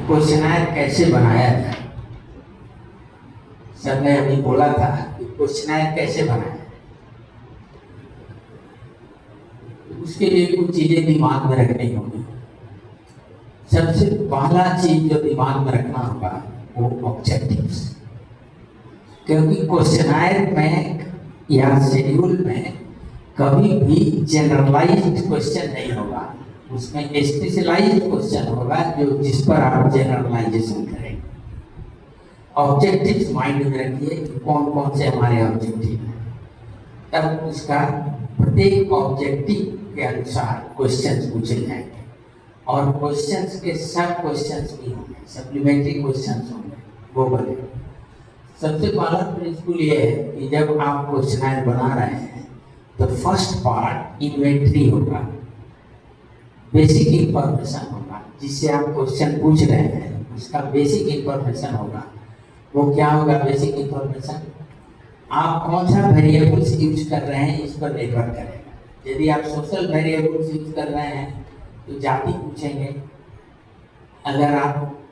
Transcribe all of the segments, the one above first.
Questionnaire कैसे बनाया जाए। सर ने अभी बोला था कि क्वेश्चनायर कैसे बनाया जाए, उसके लिए कुछ चीजें दिमाग में रखनी होगी। सबसे पहला चीज जो दिमाग में रखना होगा वो ऑब्जेक्टिव्स, क्योंकि क्वेश्चनायर में या शेड्यूल में कभी भी जनरलाइज्ड क्वेश्चन नहीं होगा, उसमें स्पेशलाइज्ड क्वेश्चन होगा जो जिस पर आप जनरलाइजेशन करेंगे। ऑब्जेक्टिव्स माइंड में रखिए कि कौन कौन से हमारे ऑब्जेक्टिव हैं, तब उसका प्रत्येक ऑब्जेक्टिव के अनुसार क्वेश्चंस पूछे जाएंगे और क्वेश्चंस के सब क्वेश्चंस भी होंगे, सप्लीमेंट्री क्वेश्चंस होंगे, वो बने। सबसे पहला प्रिंसिपल ये है कि जब आप क्वेश्चनायर बना रहे हैं तो फर्स्ट पार्ट इन्वेंट्री होगा, बेसिक इंफॉर्मेशन होगा, जिससे आप क्वेश्चन पूछ रहे हैं उसका बेसिक इंफॉर्मेशन होगा। वो क्या होगा बेसिक इंफॉर्मेशन? आप कौन सा वेरिएबल्स यूज कर रहे हैं इस पर निर्भर करेगा। यदि आप सोशल वेरिएबल्स यूज कर रहे हैं तो जाति पूछेंगे, अगर आप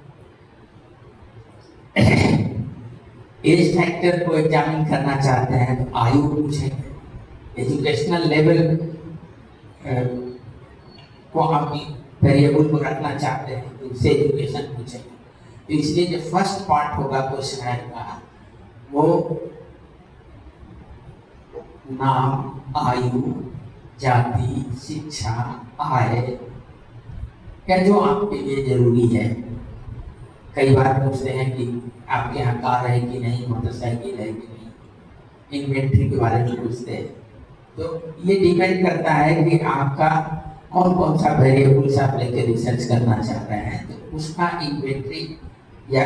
एज फैक्टर को एग्जामिन करना चाहते हैं तो आयु पूछेंगे, एजुकेशनल लेवल को आप वेरिएबल को रखना चाहते हैं तो उससे एजुकेशन पूछेंगे। तो इसलिए जो फर्स्ट पार्ट होगा क्वेश्चनायर का वो नाम, आयु, जाति, शिक्षा, आय या जो आपके लिए जरूरी है। कई बार पूछते हैं कि आपके यहाँ कार है कि नहीं, मोटरसाइकिल है कि नहीं, इन्वेंट्री के बारे में पूछते हैं। तो ये डिपेंड करता है कि आपका कौन कौन सा वेरिएबल्स आप लेके रिसर्च करना चाह रहे हैं, तो उसका इन्वेंट्री या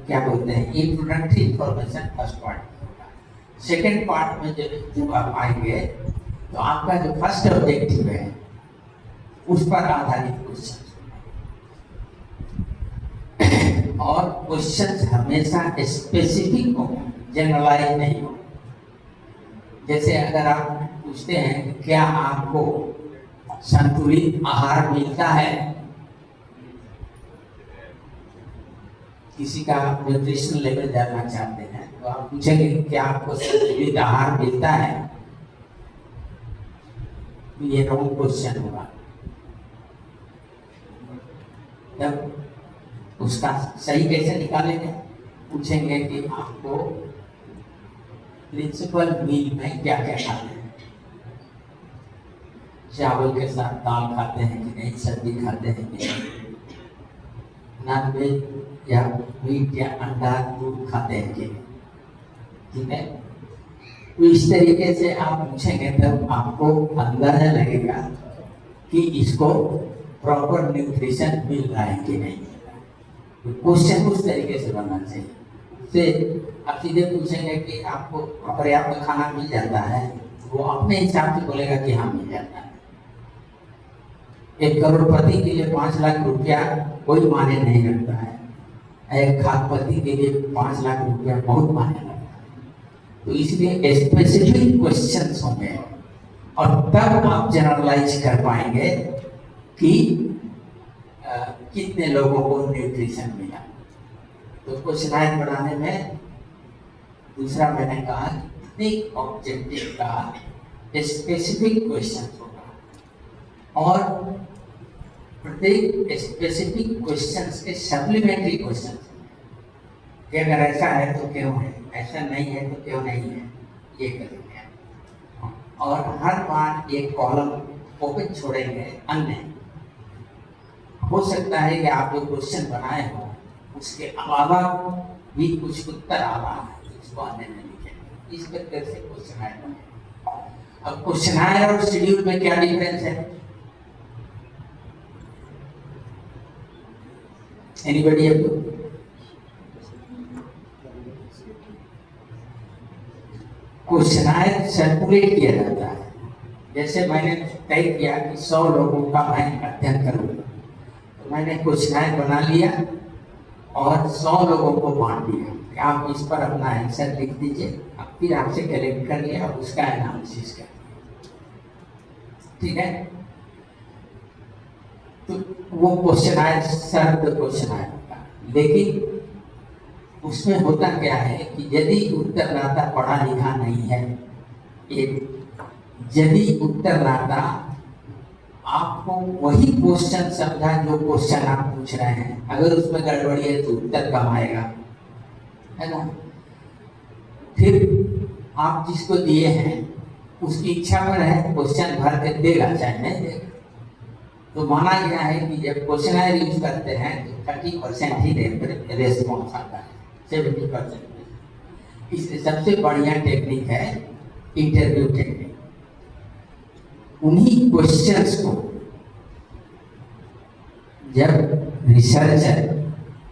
क्या बोलते हैं इंट्रोडक्टरी इंफॉर्मेशन फर्स्ट पार्ट होगा। सेकेंड पार्ट में जब आप आएंगे तो आपका जो फर्स्ट ऑब्जेक्टिव है उस पर आधारित क्वेश्चन और क्वेश्चंस हमेशा स्पेसिफिक हो, जनरलाइज नहीं हो। जैसे अगर आप पूछते हैं कि क्या आपको संतुलित आहार मिलता है, किसी का न्यूट्रिशन लेवल जानना चाहते हैं तो आप पूछेंगे कि क्या आपको संतुलित आहार मिलता है, तो ये रॉन्ग क्वेश्चन होगा। तब उसका सही कैसे निकालेंगे? पूछेंगे कि आपको प्रिंसिपल मील में क्या क्या खाते हैं, चावल के साथ दाल खाते हैं कि नहीं, सब्जी खाते हैं कि नहीं, नॉन वेज या मीट या अंडा दूध खाते हैं कि नहीं, ठीक है। तो इस तरीके से आप पूछेंगे तब आपको अंदाजा लगेगा कि इसको प्रॉपर न्यूट्रिशन मिल रहा है कि नहीं। तो क्वेश्चन उस तरीके से बनना चाहिए। उससे आप सीधे पूछेंगे कि आपको पर्याप्त खाना मिल जाता है, वो अपने हिसाब से बोलेगा कि हाँ मिल जाता है। 1 करोड़पति के लिए 5 लाख रुपया कोई मायने नहीं रखता है, एक खादपति के लिए 5 लाख रुपया बहुत मायने रखता है। तो इसलिए स्पेसिफिक क्वेश्चंस होंगे और तब आप जनरलाइज कर पाएंगे कि कितने लोगों को न्यूट्रिशन मिला। तो क्वेश्चनायर बनाने में दूसरा मैंने कहा कि प्रत्येक ऑब्जेक्टिव का स्पेसिफिक क्वेश्चन होगा और प्रत्येक स्पेसिफिक क्वेश्चंस के सप्लीमेंट्री क्वेश्चन कि अगर ऐसा है तो क्यों है, ऐसा नहीं है तो क्यों नहीं है, ये करेंगे। और हर बार एक कॉलम ओपन छोड़ेंगे अन्य। हो सकता है कि आप जो क्वेश्चन बनाए हो उसके अलावा भी कुछ उत्तर आ रहा है, उसको अन्य में लिखेंगे। इस प्रकार से क्वेश्चनायर बने। अब क्वेश्चनायर और शेड्यूल में क्या डिफरेंस है? एनीबॉडी अब क्वेश्चनायर सर्कुलेट किया जाता है। जैसे मैंने तय किया कि 100 लोगों का मैं अध्ययन करूंगा, तो मैंने क्वेश्चनायर बना लिया और 100 लोगों को बांट दिया। आप इस पर अपना आंसर लिख दीजिए, अब फिर आपसे कलेक्ट कर लिया और उसका एनालिसिस कर लिया, ठीक है। तो वो क्वेश्चनायर सर्व क्वेश्चनायर होगा। लेकिन उसमें होता क्या है कि यदि उत्तरदाता पढ़ा लिखा नहीं है, यदि उत्तरदाता आपको वही क्वेश्चन समझा जो क्वेश्चन आप पूछ रहे हैं, अगर उसमें गड़बड़ी है तो उत्तर कम आएगा, है ना। फिर आप जिसको दिए हैं उसकी इच्छा पर है, क्वेश्चन भर के देगा चाहे नहीं देगा। तो माना गया है कि जब क्वेश्चनर यूज करते हैं तो 30% ही रेस्पॉन्स आता है, 70%। इसलिए सबसे बढ़िया टेक्निक है इंटरव्यू टेक्निक। उन्हीं क्वेश्चंस को जब रिसर्चर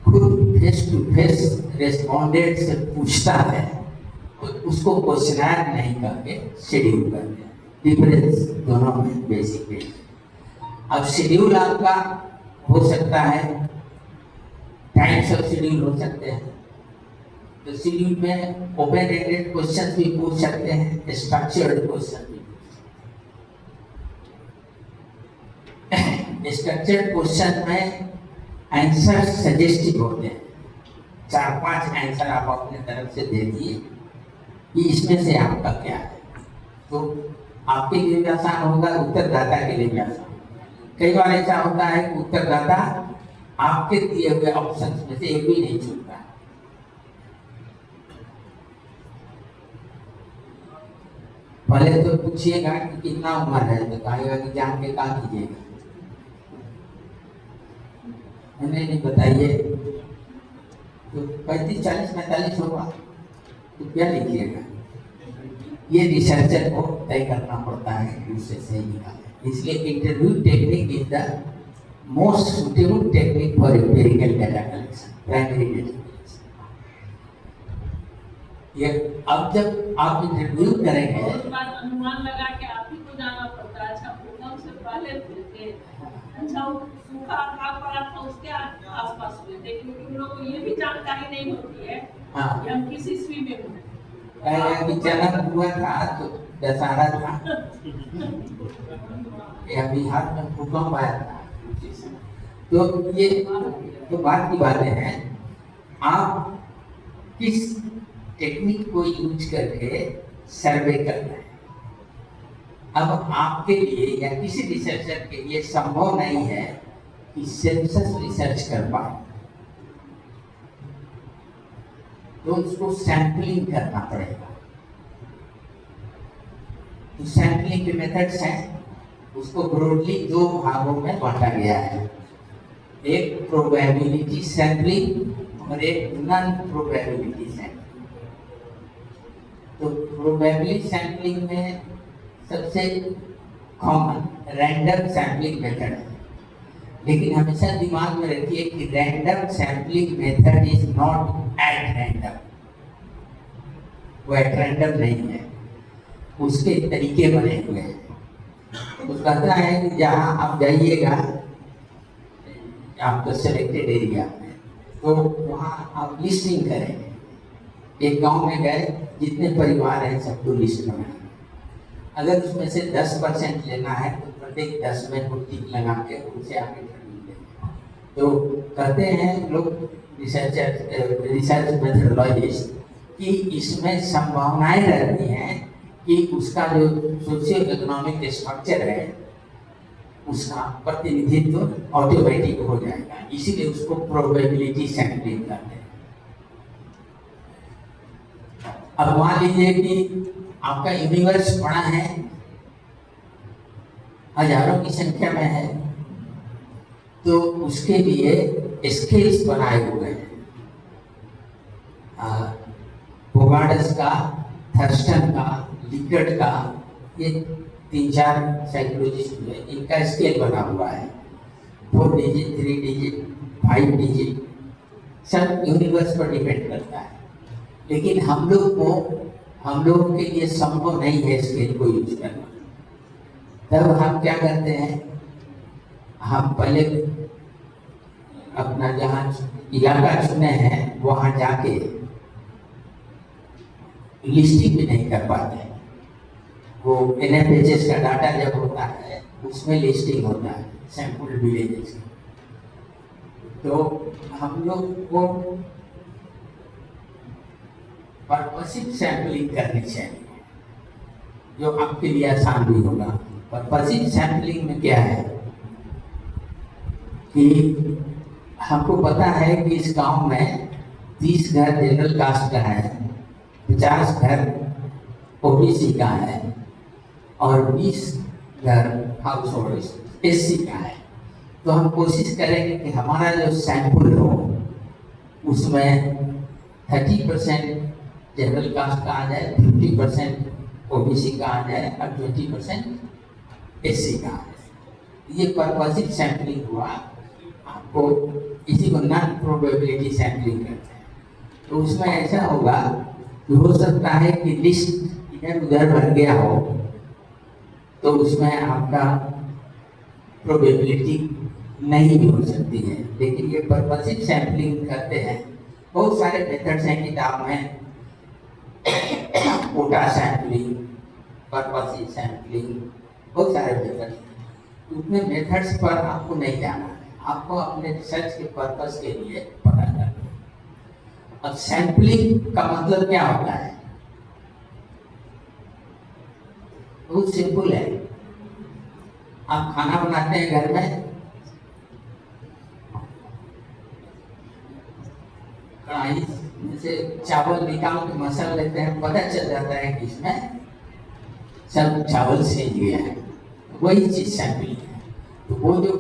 खुद फेस टू फेस रेस्पोंडेंट से पूछता है तो उसको क्वेश्चनर नहीं करके शेड्यूल करते हैं। डिफरेंस दोनों में बेसिक है। अब शेड्यूल आपका हो सकता है, टाइप्स ऑफ शेड्यूल हो सकते हैं। तो शेड्यूल में ओपन एंडेड क्वेश्चन भी पूछ सकते हैं, स्ट्रक्चर्ड क्वेश्चन भी। स्ट्रक्चर्ड क्वेश्चन में आंसर सजेस्टिव होते हैं। 4-5 आंसर आप अपने तरफ से दे दिए कि इसमें से आपका क्या है, तो आपके लिए भी आसान होगा, उत्तरदाता के लिए भी आसान। कई बार ऐसा होता है कि उत्तरदाता आपके दिए हुए ऑप्शन में से एक भी नहीं चुनता। पहले तो पूछिएगा कि कितना उम्र है, तो कहेगा कि जान के क्या कीजिएगा, नहीं बताइए। तो 35, 40, 45 होगा तो क्या लिखिएगा। ये रिसर्चर को तय करना पड़ता है कि उससे सही निकाले। इसलिए interview technique is the most suitable technique for empirical data collection, primary data collection. ये अब जब आप इंटरव्यू करेंगे, अनुमान लगा के आप ही को जाना पड़ता है। अच्छा, भूकंप से पहले थे, अच्छा सूखा भाग पड़ा था उसके आसपास हुए, लेकिन उन लोगों को ये भी जानकारी नहीं होती है कि हम किस ईस्वी में हुए। कि जन्म हुआ था तो दशहरा था या बिहार में भूकंप आया था। तो ये तो बात की बातें हैं। आप किस टेक्निक को यूज करके सर्वे करना है। अब आपके लिए या किसी रिसर्चर के लिए संभव नहीं है कि सेंसस रिसर्च कर पाए, तो उसको सैंपलिंग करना पड़ेगा। तो सैंपलिंग के मेथड्स हैं, उसको ब्रॉडली 2 भागों में बांटा गया है। एक प्रोबेबिलिटी सैंपलिंग और एक नॉन प्रोबेबिलिटी सैंपलिंग। तो प्रोबेबिलिटी सैंपलिंग में सबसे कॉमन रैंडम सैंपलिंग मेथड है, लेकिन हमेशा दिमाग में रखिए कि random sampling method is not at random. वो एट रैंडम नहीं है, उसके तरीके बने हुए हैं। तो कहता है कि जहाँ आप जाइएगा आपका सिलेक्टेड एरिया में, तो वहाँ आप लिस्टिंग करेंगे। एक गांव में गए, जितने परिवार हैं सबको लिस्ट बनाएंगे। अगर उसमें से 10% लेना है तो प्रत्येक 10 में को टिक लगा के उनसे आगे देंगे। तो कहते हैं लोग रिसर्च मेथडोलॉजिस्ट कि इसमें संभावनाएं रहती हैं कि उसका जो सोशियो इकोनॉमिक स्ट्रक्चर है उसका प्रतिनिधित्व ऑटोमेटिक हो जाएगा, इसीलिए उसको प्रोबेबिलिटी सैंपलिंग करते हैं। अब मान लीजिए कि आपका यूनिवर्स बड़ा है, हजारों की संख्या में है, तो उसके लिए स्केल्स बनाए हुए हैं। बोगार्ड्स का, थर्स्टन का, लिकर्ट का, ये 3-4 साइकोलॉजिस्ट हुए, इनका स्केल बना हुआ है। 4 डिजिट, 3 डिजिट, 5 डिजिट, सब यूनिवर्स पर डिपेंड करता है। लेकिन हम लोगों के लिए संभव नहीं है स्केल को यूज करना। तब हम क्या करते हैं, हम पहले अपना जहाँ इलाका चुने हैं वहाँ जाके लिस्टिंग भी नहीं कर पाते। वो NFHS का डाटा जब होता है उसमें लिस्टिंग होता है सैंपल विलेजेस। तो हम लोग को पर्पसिव सैंपलिंग करनी चाहिए, जो आपके लिए आसान भी होगा। पर्पसिव सैंपलिंग में क्या है कि हमको पता है कि इस गांव में 30 घर जनरल कास्ट का है, 50 घर ओबीसी का है और 20 घर हाउस होल्ड एससी का है। तो हम कोशिश करेंगे कि हमारा जो सैंपल हो उसमें 30% जनरल कास्ट का आ जाए, 50% ओबीसी का आ जाए और 20% एससी का आ जाए। ये पर्पसिव सैंपलिंग हुआ। आपको इसी को नॉन प्रोबेबिलिटी सैंपलिंग करते हैं। तो उसमें ऐसा होगा कि हो सकता है कि लिस्ट इधर उधर बन गया हो, तो उसमें आपका प्रोबेबिलिटी नहीं भी हो सकती है। लेकिन ये पर्पसिव सैंपलिंग करते हैं। बहुत सारे मेथड्स हैं किताब में, कोटा सैंपलिंग, पर्पसिव सैंपलिंग, बहुत सारे मेथड्स। उसमें मेथड्स पर आपको नहीं जाना है, आपको अपने रिसर्च के पर्पस के लिए पता करना है। अब सैंपलिंग का मतलब क्या होता है? बहुत सिंपल है। आप खाना बनाते हैं घर में, कढ़ाई में से चावल निकाल के मसल लेते हैं, पता चल जाता है कि इसमें सब चावल सेज गया है। वही चीज सैंपलिंग है। तो वो जो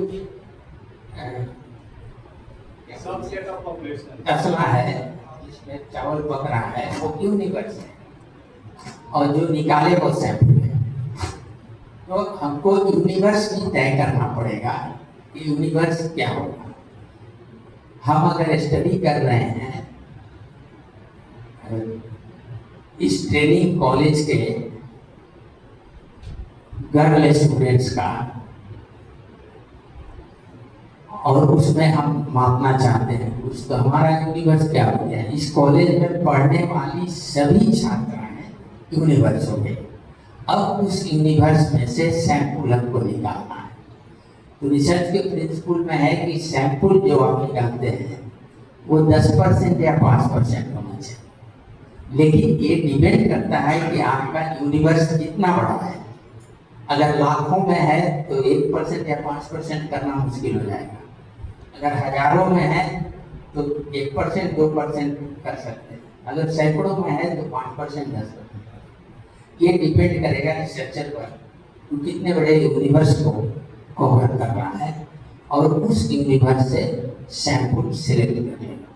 तसला है जिसमें चावल पक रहा है वो यूनिवर्स है, और जो निकाले वो सैंपल है। तो हमको यूनिवर्स भी तय करना पड़ेगा कि यूनिवर्स क्या होगा। हम अगर स्टडी कर रहे हैं इस ट्रेनिंग कॉलेज के गर्ल स्टूडेंट्स का, और उसमें हम मापना चाहते हैं कुछ, तो हमारा यूनिवर्स क्या हो गया? इस कॉलेज में पढ़ने वाली सभी छात्राएं यूनिवर्स हो गई। अब उस यूनिवर्स में से सैंपल हमको निकालना है। तो रिसर्च के प्रिंसिपल में है कि सैंपल जो आप निकालते हैं वो 10% या 5% होना चाहिए। लेकिन ये डिपेंड करता है कि आपका यूनिवर्स कितना बड़ा है। अगर लाखों में है तो 1% या 5% करना मुश्किल हो जाएगा। अगर हजारों में है तो 1% 2% कर सकते हैं। अगर सैकड़ों में है तो 5% 10%। ये डिपेंड करेगा रिसर्चर पर तो कितने बड़े यूनिवर्स को कवर कर रहा है, और उस यूनिवर्स से सैंपल सिलेक्ट करेगा।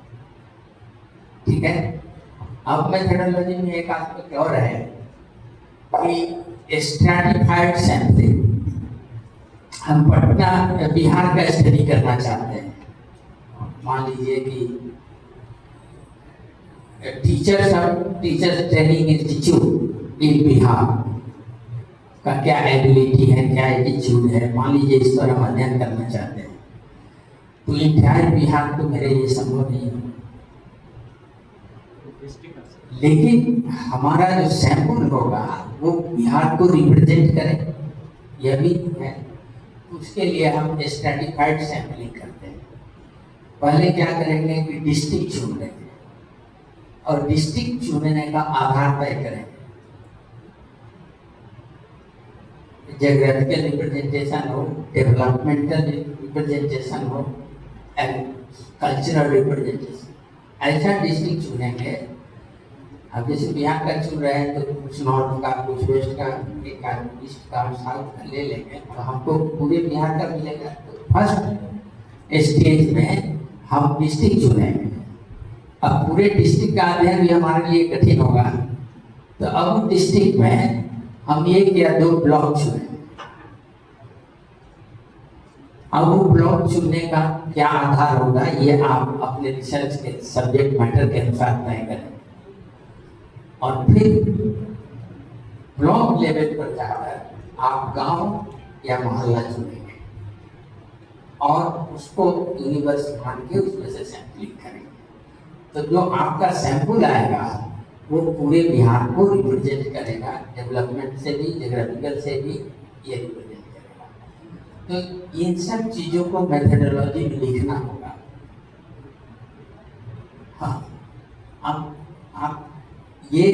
ठीक है। अब मेथोडोलॉजी में एक आस्पेक्ट और है कि स्ट्रैटिफाइड सैंपलिंग। हम पटना बिहार का स्टडी करना चाहते हैं। मान लीजिए कि टीचर्स ट्रेनिंग इंस्टीट्यूट इन बिहार का क्या एबिलिटी है, क्या एटीट्यूड है, मान लीजिए इस पर हम अध्ययन करना चाहते हैं। तो इंटायर बिहार तो मेरे लिए संभव नहीं है, लेकिन हमारा जो सैंपल होगा वो बिहार को रिप्रेजेंट करे, यह भी है। उसके लिए हम स्ट्रैटिफाइड सैंपलिंग करते हैं। पहले क्या करेंगे कि डिस्ट्रिक्ट चुन लेंगे, और डिस्ट्रिक्ट चुनने का आधार तय करेंगे। ज्योग्राफिकल रिप्रेजेंटेशन हो, डेवलपमेंटल रिप्रेजेंटेशन हो, एंड कल्चरल रिप्रेजेंटेशन, ऐसा डिस्ट्रिक्ट चुनेंगे। अब जैसे बिहार का चुन रहे हैं तो कुछ नॉर्थ का, कुछ वेस्ट का, ईस्ट का, साउथ का ले लेंगे तो हमको पूरे बिहार का मिलेगा। तो फर्स्ट स्टेज में हम डिस्ट्रिक्ट चुनेंगे। अब पूरे डिस्ट्रिक्ट का अध्ययन भी हमारे लिए कठिन होगा, तो अब डिस्ट्रिक्ट में हम 1 या 2 ब्लॉक चुनेंगे। अब वो ब्लॉक चुनने का क्या आधार होगा ये आप अपने रिसर्च के सब्जेक्ट मैटर के अनुसार तय करें, और फिर ब्लॉक लेवल पर जाकर आप गांव या मोहल्ला चुनेंगे और उसको यूनिवर्स मान के उसमें से सैंपलिंग करेंगे। तो जो आपका सैंपल आएगा वो पूरे बिहार को रिप्रेजेंट करेगा, डेवलपमेंट से भी, ज्योग्राफिकल से भी ये रिप्रेजेंट करेगा। तो इन सब चीज़ों को मेथोडोलॉजी में लिखना होगा। हाँ, अब आप ये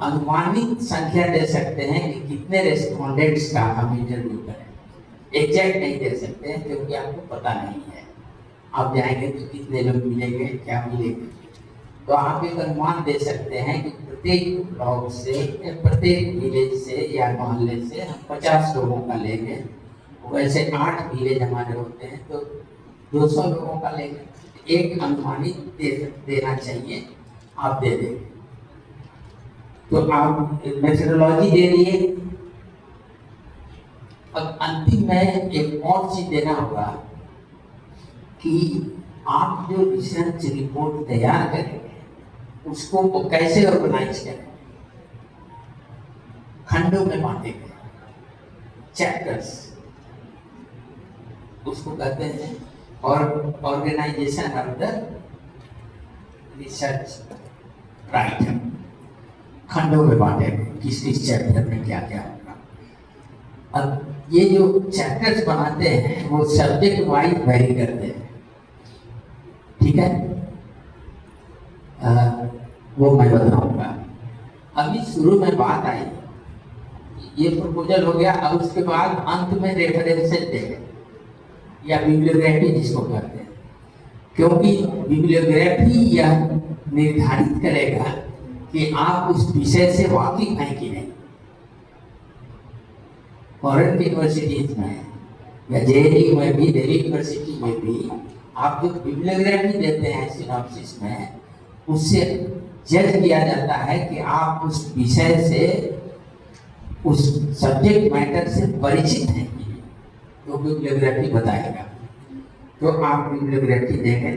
अनुमानित संख्या दे सकते हैं कि कितने रेस्पोंडेंट्स का हम इंटरव्यू करें। एग्जैक्ट नहीं दे सकते हैं क्योंकि आपको पता नहीं है। आप जाएंगे तो कितने लोग मिलेंगे, क्या मिलेंगे, तो आप एक अनुमान दे सकते हैं कि प्रत्येक ब्लॉक से, प्रत्येक विलेज से या मोहल्ले से हम 50 लोगों का लेंगे। वैसे 8 विलेज हमारे होते हैं तो 200 लोगों का लेंगे। एक अनुमानित देना चाहिए, आप दे देंगे। तो आप मेथोडोलॉजी दे दिए। अब अंतिम में एक और चीज देना होगा कि आप जो रिसर्च रिपोर्ट तैयार करेंगे उसको वो कैसे ऑर्गेनाइज करेंगे। खंडों में बांटेंगे, चैप्टर्स उसको कहते हैं, और organisation of the research writer. खंडों में बांटेंगे किस किस चैप्टर में क्या क्या होगा। अब ये जो चैप्टर्स बनाते हैं वो सब्जेक्ट वाइज वेरी करते हैं, ठीक है। वो मैं बताऊंगा। अभी शुरू में बात आई, ये प्रपोजल हो गया। अब उसके बाद अंत में रेफरेंसेस देंगे या बिब्लियोग्राफी जिसको कहते हैं, क्योंकि बिब्लियोग्राफी यह निर्धारित करेगा कि आप उस विषय से वाकिफ हैं कि नहीं। फॉरेन यूनिवर्सिटीज में या जेएनयू में भी, दिल्ली यूनिवर्सिटी में भी आप जो बिब्लियोग्राफी देते हैं सिनॉप्सिस में, उससे जज किया जाता है कि आप उस विषय से, उस सब्जेक्ट मैटर से परिचित हैं कि नहीं, तो बिब्लियोग्राफी बताएगा। तो आप बिब्लियोग्राफी देंगे।